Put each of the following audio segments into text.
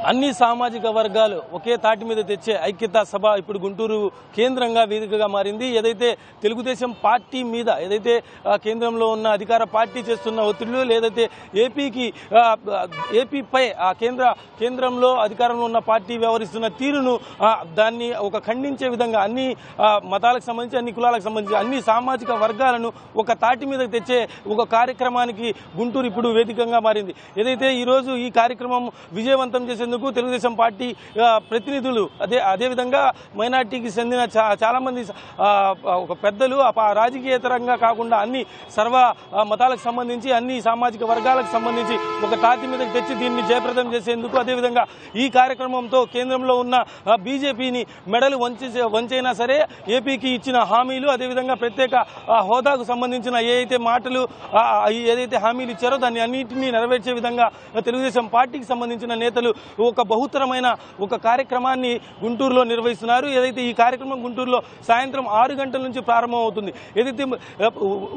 అన్ని సామాజిక వర్గాలు ఒకే తాటి మీద తెచ్చే ఐక్యతా సభ ఇప్పుడు గుంటూరు కేంద్రంగా వేదికగా మారింది. ఏదైతే తెలుగుదేశం పార్టీ మీద ఏదైతే కేంద్రంలో ఉన్న అధికార పార్టీ చేస్తున్న ఒత్తిళ్లు లేదైతే ఏపీపై కేంద్రంలో అధికారంలో ఉన్న పార్టీ వ్యవహరిస్తున్న తీరును దాన్ని ఒక ఖండించే విధంగా అన్ని మతాలకు సంబంధించి అన్ని కులాలకు సంబంధించి అన్ని సామాజిక వర్గాలను ఒక తాటి మీద తెచ్చే ఒక కార్యక్రమానికి గుంటూరు ఇప్పుడు వేదికగా మారింది. ఏదైతే ఈరోజు ఈ కార్యక్రమం విజయవంతం చేసేందుకు తెలుగుదేశం పార్టీ ప్రతినిధులు అదేవిధంగా మైనార్టీకి చెందిన చాలా మంది ఒక పెద్దలు రాజకీయేతరంగా కాకుండా అన్ని సర్వ మతాలకు సంబంధించి అన్ని సామాజిక వర్గాలకు సంబంధించి ఒక తాటి మీదకి తెచ్చి దీన్ని జయప్రదం చేసేందుకు అదేవిధంగా ఈ కార్యక్రమంతో కేంద్రంలో ఉన్న బీజేపీని మెడలు వంచైనా సరే ఏపీకి ఇచ్చిన హామీలు అదేవిధంగా ప్రత్యేక హోదాకు సంబంధించిన ఏదైతే హామీలు ఇచ్చారో దాన్ని అన్నింటినీ నెరవేర్చే విధంగా తెలుగుదేశం పార్టీకి సంబంధించిన నేతలు ఒక బహుతరమైన ఒక కార్యక్రమాన్ని గుంటూరులో నిర్వహిస్తున్నారు. ఏదైతే ఈ కార్యక్రమం గుంటూరులో సాయంత్రం 6 గంటల నుంచి ప్రారంభం అవుతుంది. ఏదైతే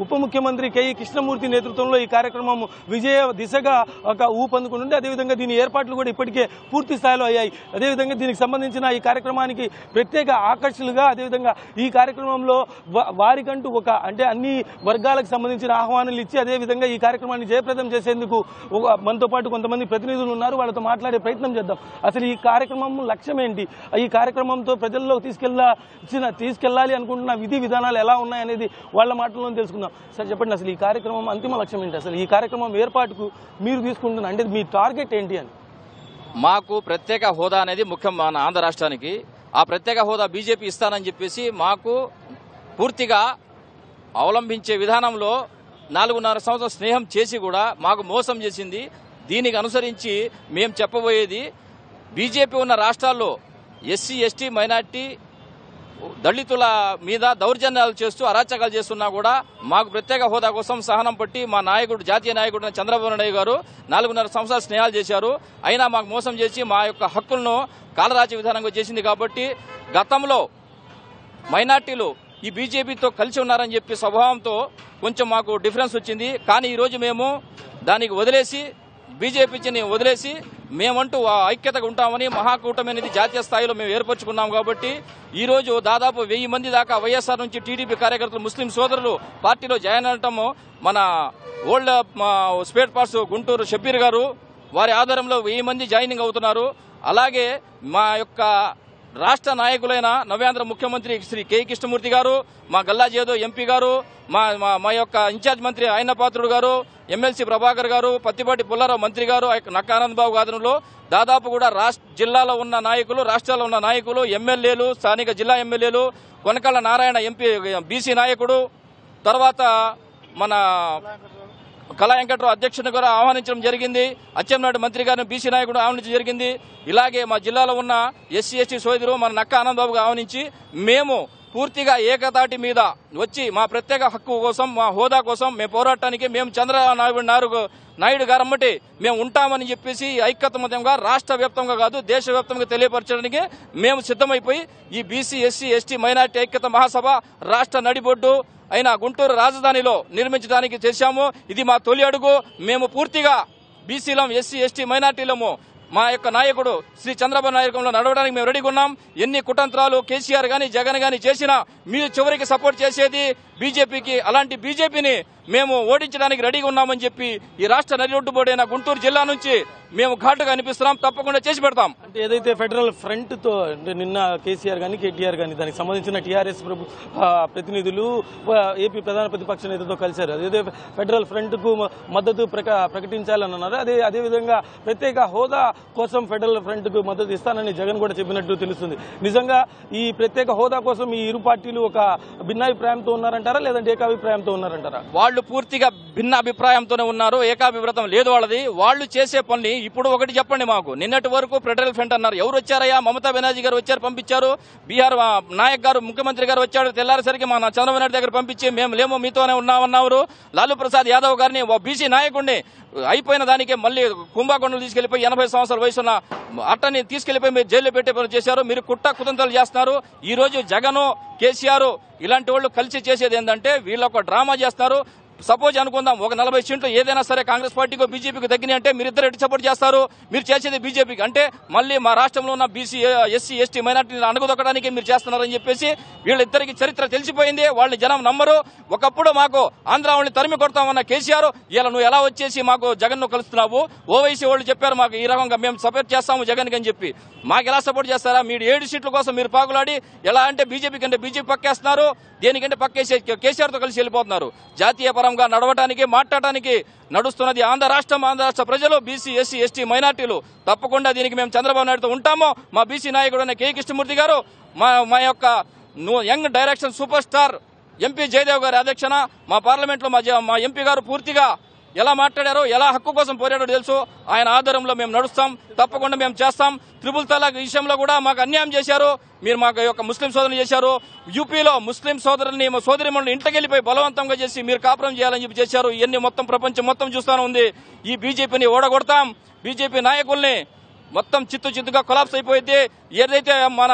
ఉప ముఖ్యమంత్రి కేఈ కృష్ణమూర్తి నేతృత్వంలో ఈ కార్యక్రమం విజయ దిశగా ఒక ఊపందుకుంటుంది. అదేవిధంగా దీని ఏర్పాట్లు కూడా ఇప్పటికే పూర్తి స్థాయిలో అయ్యాయి. అదేవిధంగా దీనికి సంబంధించిన ఈ కార్యక్రమానికి ప్రత్యేక ఆకర్షణలుగా అదేవిధంగా ఈ కార్యక్రమంలో వారికంటూ అంటే అన్ని వర్గాలకు సంబంధించిన ఆహ్వానాలు ఇచ్చి అదేవిధంగా ఈ కార్యక్రమాన్ని జయప్రదం చేసేందుకు మనతో పాటు కొంతమంది ప్రతినిధులు ఉన్నారు. వాళ్ళతో మాట్లాడే ప్రయత్నం చేద్దాం. అసలు ఈ కార్యక్రమం లక్ష్యం ఏంటి, ఈ కార్యక్రమంతో ప్రజల్లో తీసుకెళ్లాలి అనుకుంటున్న విధి విధానాలు ఎలా ఉన్నాయనేది వాళ్ళ మాటల్లో తెలుసుకుందాం. సార్ చెప్పండి, అసలు ఈ కార్యక్రమం అంతిమ లక్ష్యం ఏంటి, అసలు ఈ కార్యక్రమం ఏర్పాటుకు మీరు తీసుకుంటున్న అంటే మీ టార్గెట్ ఏంటి అని? మాకు ప్రత్యేక హోదా అనేది ముఖ్యం మన ఆంధ్ర రాష్ట్రానికి. ఆ ప్రత్యేక హోదా బీజేపీ ఇస్తానని చెప్పేసి మాకు పూర్తిగా అవలంబించే విధానంలో 4.5 సంవత్సరాల స్నేహం చేసి కూడా మాకు మోసం చేసింది. దీనికి అనుసరించి మేము చెప్పబోయేది, బీజేపీ ఉన్న రాష్ట్రాల్లో ఎస్సీ ఎస్టీ మైనార్టీ దళితుల మీద దౌర్జన్యాలు చేస్తూ అరాచకాలు చేస్తున్నా కూడా మాకు ప్రత్యేక హోదా కోసం సహనం పట్టి మా నాయకుడు జాతీయ నాయకుడు చంద్రబాబు నాయుడు గారు 4.5 సంవత్సరాలు స్నేహాలు చేశారు. అయినా మాకు మోసం చేసి మా యొక్క హక్కులను కాలరాచే విధానంగా చేసింది. కాబట్టి గతంలో మైనార్టీలు ఈ బీజేపీతో కలిసి ఉన్నారని చెప్పి స్వభావంతో కొంచెం మాకు డిఫరెన్స్ వచ్చింది. కానీ ఈరోజు మేము దానికి బీజేపీని వదిలేసి మేమంటూ ఐక్యతగా ఉంటామని మహాకూటమి అనేది జాతీయ స్థాయిలో మేము ఏర్పరచుకున్నాం. కాబట్టి ఈ రోజు దాదాపు 1000 మంది దాకా వైఎస్ఆర్ నుంచి టీడీపీ కార్యకర్తలు ముస్లిం సోదరులు పార్టీలో జాయిన్ అవటము మన old spare parts Guntur Shabbir గారు వారి ఆధారంలో 1000 మంది జాయినింగ్ అవుతున్నారు. అలాగే మా యొక్క రాష్ట్ర నాయకులైన నవ్యాంధ్ర ముఖ్యమంత్రి శ్రీ కేఈ కృష్ణమూర్తి గారు, మా గల్లా జేదో ఎంపీ గారు, మా యొక్క ఇన్ఛార్జ్ మంత్రి ఆయన పాత్రుడు గారు, ఎమ్మెల్సీ ప్రభాకర్ గారు, పత్తిపాటి పుల్లారావు మంత్రి గారు, నక్కా ఆనందబాబు ఆధ్వర్యంలో దాదాపు కూడా జిల్లాలో ఉన్న నాయకులు, రాష్ట్రాల్లో ఉన్న నాయకులు, ఎమ్మెల్యేలు, స్థానిక జిల్లా ఎమ్మెల్యేలు, కొనకళ్ళ నారాయణ ఎంపీ బీసీ నాయకుడు, తర్వాత మన కళా వెంకట్రావు అధ్యక్షుని కూడా ఆహ్వానించడం జరిగింది. అచ్చెన్నాయుడు మంత్రి గారిని బీసీ నాయకుడు ఆహ్వానించడం జరిగింది. ఇలాగే మా జిల్లాలో ఉన్న ఎస్సీ ఎస్టీ సోదరులు మన నక్కా ఆనందబాబుగా ఆహ్వానించి మేము పూర్తిగా ఏకతాటి మీద వచ్చి మా ప్రత్యేక హక్కు కోసం మా హోదా కోసం మేము పోరాటానికి మేము చంద్రబాబు నాయుడు గారమ్మటి మేము ఉంటామని చెప్పేసి ఐక్యతమతంగా రాష్ట్ర వ్యాప్తంగా కాదు దేశవ్యాప్తంగా తెలియపరచడానికి మేము సిద్ధమైపోయి ఈ బీసీ ఎస్సీ ఎస్టీ మైనార్టీ ఐక్యత మహాసభ రాష్ట్ర నడిబొడ్డు అయిన గుంటూరు రాజధానిలో నిర్మించడానికి చేశాము. ఇది మా తొలి అడుగు. మేము పూర్తిగా బీసీలం ఎస్సీ ఎస్టీ మైనార్టీలము మా యొక్క నాయకుడు శ్రీ చంద్రబాబు నాయకంలో నడవడానికి మేము రెడీగా ఉన్నాం. ఎన్ని కుతంత్రాలు కేసీఆర్ గాని జగన్ గాని చేసినా మీరు చివరికి సపోర్ట్ చేసేది బీజేపీకి. అలాంటి బీజేపీని మేము ఓడించడానికి రెడీగా ఉన్నామని చెప్పి ఈ రాష్ట్ర నడిరొడ్డుబోడైన గుంటూరు జిల్లా నుంచి మేము ఘాటుగా అనిపిస్తున్నాం. తప్పకుండా చేసి పెడతాం. అంటే ఏదైతే ఫెడరల్ ఫ్రంట్ తో అంటే నిన్న కేసీఆర్ గానీ కేటీఆర్ గానీ దానికి సంబంధించిన టీఆర్ఎస్ ప్రతినిధులు ఏపీ ప్రధాన ప్రతిపక్ష నేతతో కలిశారు. అదే ఫెడరల్ ఫ్రంట్ కు మద్దతు ప్రకటించాలని అన్నారు. అదే విధంగా ప్రత్యేక హోదా కోసం ఫెడరల్ ఫ్రంట్ కు మద్దతు ఇస్తానని జగన్ కూడా చెప్పినట్టు తెలుస్తుంది. నిజంగా ఈ ప్రత్యేక హోదా కోసం ఈ ఇరు పార్టీలు ఒక భిన్నాభిప్రాయంతో ఉన్నారంటారా, లేదంటే ఏకాభిప్రాయంతో ఉన్నారంటారా? వాళ్ళు పూర్తిగా భిన్న అభిప్రాయంతోనే ఉన్నారు. ఏకాభిప్రాయం లేదు వాళ్ళది. వాళ్ళు చేసే పని ఇప్పుడు ఒకటి చెప్పండి మాకు. నిన్నటి వరకు ఫెడరల్ ఫ్రంట్ అన్నారు. ఎవరు వచ్చారయ్యా? మమతా బెనర్జీ గారు వచ్చారు, పంపించారు. బీహార్ నాయక్ గారు ముఖ్యమంత్రి గారు వచ్చాడు. తెల్లారేసరికి మా చంద్రబాబు నాయుడు దగ్గర పంపించి మేము లేమో మీతోనే ఉన్నామన్నారు. లాలూ ప్రసాద్ యాదవ్ గారిని బీసీ నాయకుడిని అయిపోయిన దానికే మళ్ళీ కుంభాకొండలు తీసుకెళ్లిపోయి 80 సంవత్సరాల వయసున్న అట్టని తీసుకెళ్లిపోయి మీరు జైల్లో పెట్టే పని చేశారు. మీరు కుతంత్రాలు చేస్తున్నారు. ఈ రోజు జగన్ కేసీఆర్ ఇలాంటి వాళ్ళు కలిసి చేసేది ఏంటంటే వీళ్ళు ఒక డ్రామా చేస్తున్నారు. సపోజ్ అనుకుందాం ఒక 40 సీట్లు ఏదైనా సరే కాంగ్రెస్ పార్టీకి బీజేపీకి తగ్గినాయి అంటే మీరిద్దరు ఎటు సపోర్ట్ చేస్తారు? మీరు చేసేది బీజేపీకి. అంటే మళ్ళీ మా రాష్ట్రంలో ఉన్న బీసీ ఎస్సీ ఎస్టీ మైనార్టీలను అణగదొక్కడానికి మీరు చేస్తున్నారని చెప్పేసి వీళ్ళిద్దరికి చరిత్ర తెలిసిపోయింది. వాళ్ళని జనం నమ్మరు. ఒకప్పుడు మాకు ఆంధ్ర వాళ్ళని తరిమి కొడతామన్న కేసీఆర్ ఇలా నువ్వు ఎలా వచ్చేసి మాకు జగన్ ను కలుస్తున్నావు? ఓవైసీ వాళ్ళు చెప్పారు మాకు ఈ రకంగా మేము సపోర్ట్ చేస్తాము జగన్ అని చెప్పి. మాకు ఎలా సపోర్ట్ చేస్తారా? మీరు 7 సీట్ల కోసం మీరు పాకులాడి ఎలా అంటే బీజేపీ కంటే బీజేపీ పక్కేస్తున్నారు, దేనికంటే పక్కేసి కేసీఆర్ తో కలిసి వెళ్ళిపోతున్నారు. జాతీయ పరంగా నడవటానికి మాట్లాడటానికి నడుస్తున్నది ఆంధ్ర రాష్ట్రం. ఆంధ్ర రాష్ట్ర ప్రజలు బీసీ ఎస్సీ ఎస్టీ మైనార్టీలు తప్పకుండా దీనికి మేము చంద్రబాబు నాయుడుతో ఉంటాము. మా బీసీ నాయకుడు కె కృష్ణమూర్తి గారు, మా యొక్క young direction super star MP Jayadev గారి అధ్యక్షన మా పార్లమెంట్ లో మా ఎంపీ గారు పూర్తిగా ఎలా మాట్లాడారో, ఎలా హక్కు కోసం పోరాడో తెలుసు. ఆయన ఆధారంలో మేము నడుస్తాం. తప్పకుండా మేము చేస్తాం. త్రిపుల్ తలాక్ విషయంలో కూడా మాకు అన్యాయం చేశారు. మీరు మాకు యొక్క ముస్లిం సోదరులు చేశారు. యూపీలో ముస్లిం సోదరుల్ని సోదరిమణులు ఇంటికి వెళ్ళిపోయి బలవంతంగా చేసి మీరు కాపురం చేయాలని చెప్పి చేశారు. ఇవన్నీ మొత్తం ప్రపంచం మొత్తం చూస్తానే ఉంది. ఈ బీజేపీని ఓడగొడతాం. బీజేపీ నాయకుల్ని మొత్తం చిత్తుగా కొలాప్స్ అయిపోయింది. ఏదైతే మన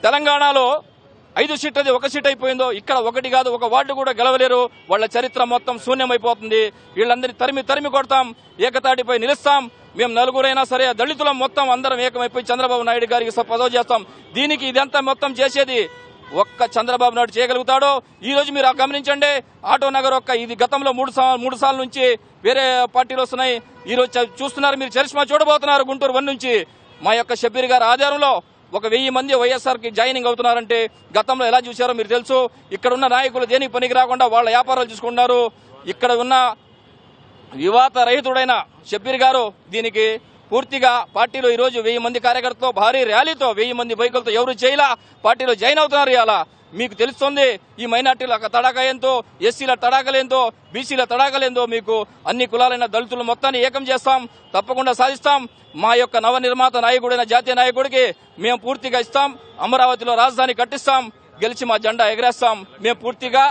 తెలంగాణలో 5 సీట్లది 1 సీట్ అయిపోయిందో ఇక్కడ 1 కాదు 1 వార్డు కూడా గెలవలేరు. వాళ్ళ చరిత్ర మొత్తం శూన్యమైపోతుంది. వీళ్ళందరినీ తరిమి కొడతాం. ఏకతాటిపై నిలుస్తాం. మేము నలుగురైనా సరే దళితులం మొత్తం అందరం ఏకమైపోయి చంద్రబాబు నాయుడు గారికి పదవి చేస్తాం. దీనికి ఇదంతా మొత్తం చేసేది ఒక్క చంద్రబాబు నాయుడు చేయగలుగుతాడో. ఈ రోజు మీరు గమనించండి, ఆటో నగర్ ఇది గతంలో 3 సార్లు నుంచి వేరే పార్టీలు వస్తున్నాయి. ఈ రోజు చూస్తున్నారు మీరు, చరిష్మా చూడబోతున్నారు గుంటూరు 1 నుంచి. మా యొక్క షబ్బీర్ గారి ఆధారంలో 1000 మంది వైఎస్ఆర్ కి జాయినింగ్ అవుతున్నారంటే గతంలో ఎలా చూశారో మీరు తెలుసు. ఇక్కడ ఉన్న నాయకులు దేనికి పనికి రాకుండా వాళ్ళ వ్యాపారాలు చూసుకుంటున్నారు. ఇక్కడ ఉన్న వివాద రహితుడైన షబ్బీర్ గారు దీనికి పూర్తిగా పార్టీలో ఈ రోజు 1000 మంది కార్యకర్తలతో భారీ ర్యాలీతో 1000 మంది బైకులతో ఎవరు చేయలా పార్టీలో జాయిన్ అవుతున్నారు. ఇలా మీకు తెలుస్తుంది ఈ మైనార్టీల తడాక ఏంతో, ఎస్సీల తడాకలేందో, బీసీల తడాకలేందో. మీకు అన్ని కులాలైన దళితులు మొత్తాన్ని ఏకం చేస్తాం. తప్పకుండా సాధిస్తాం. మా యొక్క నవనిర్మాత నాయకుడైన జాతీయ నాయకుడికి మేము పూర్తిగా ఇస్తాం. అమరావతిలో రాజధాని కట్టిస్తాం. గెలిచి మా జెండా ఎగరేస్తాం. మేము పూర్తిగా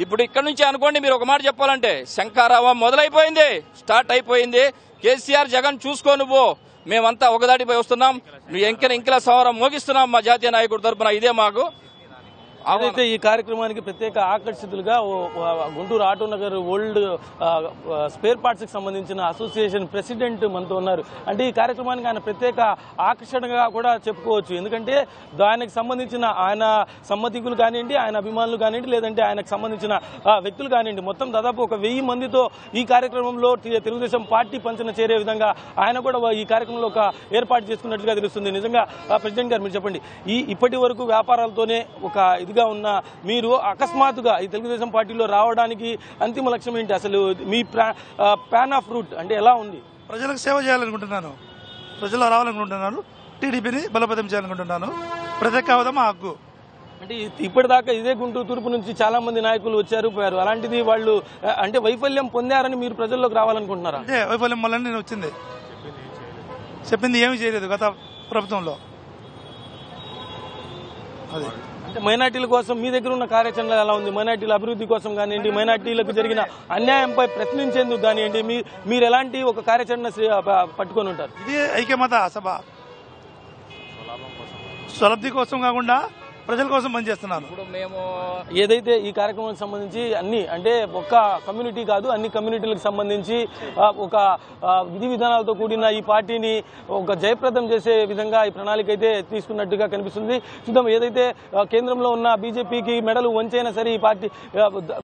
ఇప్పుడు ఇక్కడ నుంచి అనుకోండి, మీరు ఒక మాట చెప్పాలంటే శంకారావం మొదలైపోయింది, స్టార్ట్ అయిపోయింది. కేసీఆర్ జగన్ చూసుకో నువ్వు, మేమంతా ఒకదాటిపై వస్తున్నాం. నువ్వు ఇంకెల సమరం మోగిస్తున్నాం మా జాతీయ నాయకుడి తరఫున. ఇదే మాకు అయితే ఈ కార్యక్రమానికి ప్రత్యేక ఆకర్షితులుగా Guntur auto Nagar old spare parts కి సంబంధించిన అసోసియేషన్ ప్రెసిడెంట్ మనతో ఉన్నారు. అంటే ఈ కార్యక్రమానికి ఆయన ప్రత్యేక ఆకర్షణగా కూడా చెప్పుకోవచ్చు. ఎందుకంటే దానికి సంబంధించిన ఆయన సమ్మతికులు కానివ్వండి, ఆయన అభిమానులు కానివ్వండి, లేదంటే ఆయనకు సంబంధించిన వ్యక్తులు కానివ్వండి, మొత్తం దాదాపు 1000 మందితో ఈ కార్యక్రమంలో తెలుగుదేశం పార్టీ పంచన చేరే విధంగా ఆయన కూడా ఈ కార్యక్రమంలో ఒక ఏర్పాటు చేసుకున్నట్లుగా తెలుస్తుంది. నిజంగా ప్రెసిడెంట్ గారు మీరు చెప్పండి, ఇప్పటి వరకు వ్యాపారాలతోనే ఒక ఇదిగా ఉన్న మీరు అకస్మాత్తుగా ఈ తెలుగుదేశం పార్టీలో రావడానికి అంతిమ లక్ష్యం ఏంటి? అసలు మీ ప్లాన్ ఆఫ్ రూట్ అంటే ఎలా ఉంది? ప్రజలకు సేవ చేయాలనుకుంటున్నాను, ప్రజల్లో రావాలనుకుంటున్నాను, టీడీపీని బలోపేతం చేయాలనుకుంటున్నాను. ప్రత్యేక హోదా మా హక్కు. అంటే ఇప్పటిదాకా ఇదే గుంటూరు తూర్పు నుంచి చాలా మంది నాయకులు వచ్చారు పోయారు. అలాంటిది వాళ్ళు అంటే వైఫల్యం పొందారని మీరు ప్రజల్లోకి రావాలనుకుంటున్నారా? అంటే వైఫల్యం వల్ల నేను వచ్చింది, చెప్పింది ఏమీ చేయలేదు గత ప్రభుత్వంలో. అది అంటే మైనార్టీల కోసం మీ దగ్గర ఉన్న కార్యాచరణ ఎలా ఉంది? మైనార్టీల అభివృద్ధి కోసం కానివ్వండి, మైనార్టీలకు జరిగిన అన్యాయంపై ప్రశ్నించేందుకు కానివ్వండి, మీరు ఎలాంటి ఒక కార్యాచరణ పట్టుకొని ఉంటారు? ఇది ఐక్యమత సభ, స్వలబ్ధి కోసం కాకుండా ప్రజల కోసం పనిచేస్తున్నాను. ఇప్పుడు మేము ఏదైతే ఈ కార్యక్రమానికి సంబంధించి అన్ని అంటే ఒక్క కమ్యూనిటీ కాదు, అన్ని కమ్యూనిటీలకు సంబంధించి ఒక విధి విధానాలతో కూడిన ఈ పార్టీని ఒక జయప్రదం చేసే విధంగా ఈ ప్రణాళిక అయితే తీసుకున్నట్టుగా కనిపిస్తుంది. చూద్దాం, ఏదైతే కేంద్రంలో ఉన్న బీజేపీకి మెడలు వంచైనా సరే ఈ పార్టీ